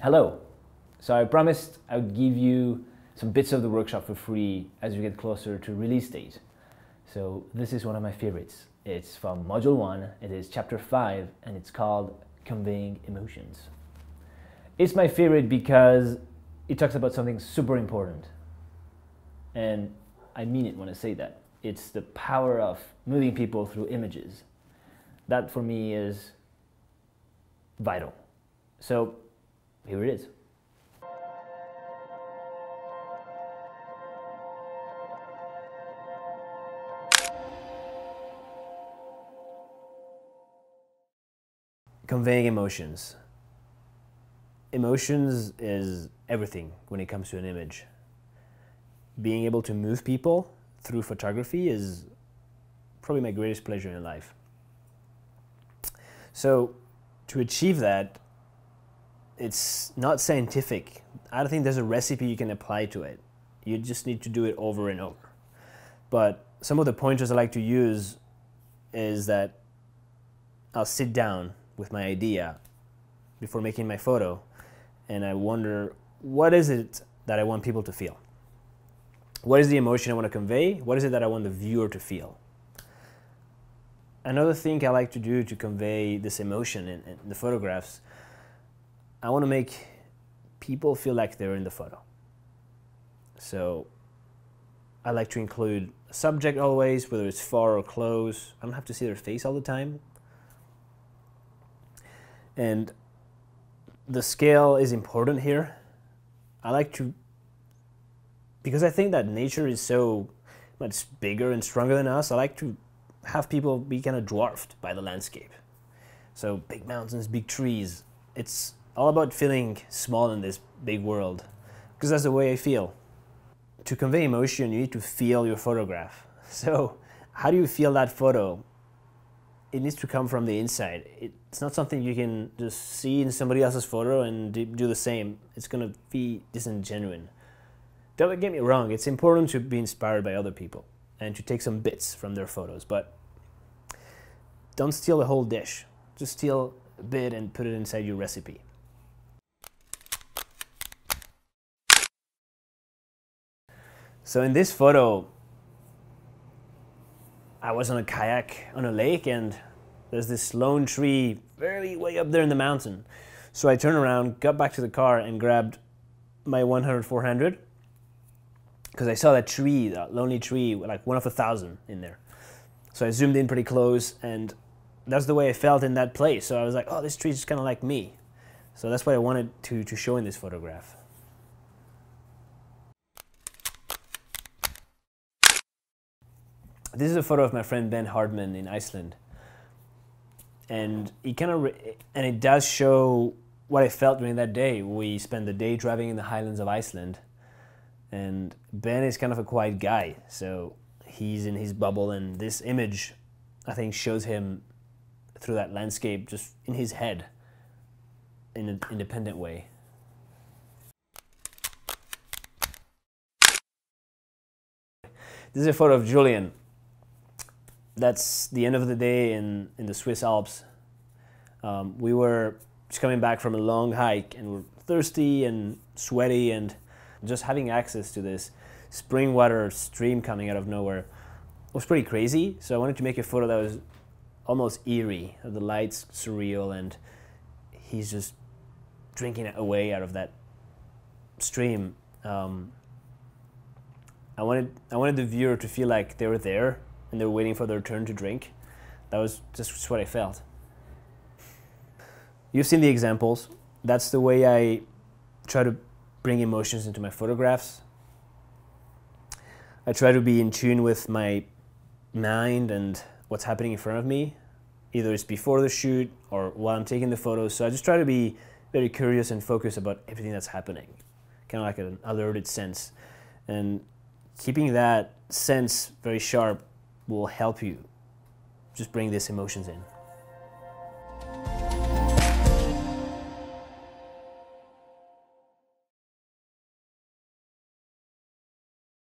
Hello. So I promised I would give you some bits of the workshop for free as we get closer to release date. So this is one of my favorites. It's from Module 1, it is Chapter 5, and it's called Conveying Emotions. It's my favorite because it talks about something super important. And I mean it when I say that. It's the power of moving people through images. That for me is vital. So here it is. Conveying emotions. Emotions is everything when it comes to an image. Being able to move people through photography is probably my greatest pleasure in life. So to achieve that, it's not scientific. I don't think there's a recipe you can apply to it. You just need to do it over and over. But some of the pointers I like to use is that I'll sit down with my idea before making my photo and I wonder, what is it that I want people to feel? What is the emotion I want to convey? What is it that I want the viewer to feel? Another thing I like to do to convey this emotion in the photographs, I want to make people feel like they're in the photo. So I like to include a subject always, whether it's far or close. I don't have to see their face all the time. And the scale is important here. I like to, because I think that nature is so much bigger and stronger than us, I like to have people be kind of dwarfed by the landscape. So big mountains, big trees. It's all about feeling small in this big world, because that's the way I feel. To convey emotion, you need to feel your photograph. So how do you feel that photo? It needs to come from the inside. It's not something you can just see in somebody else's photo and do the same. It's going to be disingenuine. Don't get me wrong, it's important to be inspired by other people and to take some bits from their photos, but don't steal the whole dish. Just steal a bit and put it inside your recipe. So in this photo, I was on a kayak on a lake and there's this lone tree very way up there in the mountain. So I turned around, got back to the car and grabbed my 100-400 because I saw that tree, that lonely tree, like one of 1,000 in there. So I zoomed in pretty close and that's the way I felt in that place. So I was like, oh, this tree is kind of like me. So that's what I wanted to show in this photograph. This is a photo of my friend Ben Hardman in Iceland. And it does show what I felt during that day. We spent the day driving in the highlands of Iceland. And Ben is kind of a quiet guy, so he's in his bubble, and this image, I think, shows him through that landscape just in his head in an independent way. This is a photo of Julian. That's the end of the day in the Swiss Alps. We were just coming back from a long hike and we're thirsty and sweaty, and just having access to this spring water stream coming out of nowhere was pretty crazy. So I wanted to make a photo that was almost eerie. The light's surreal and he's just drinking it away out of that stream. I wanted the viewer to feel like they were there and they were waiting for their turn to drink. That was just what I felt. You've seen the examples. That's the way I try to bring emotions into my photographs. I try to be in tune with my mind and what's happening in front of me. Either it's before the shoot or while I'm taking the photos. So I just try to be very curious and focused about everything that's happening. Kind of like an alerted sense. And keeping that sense very sharp will help you just bring these emotions in.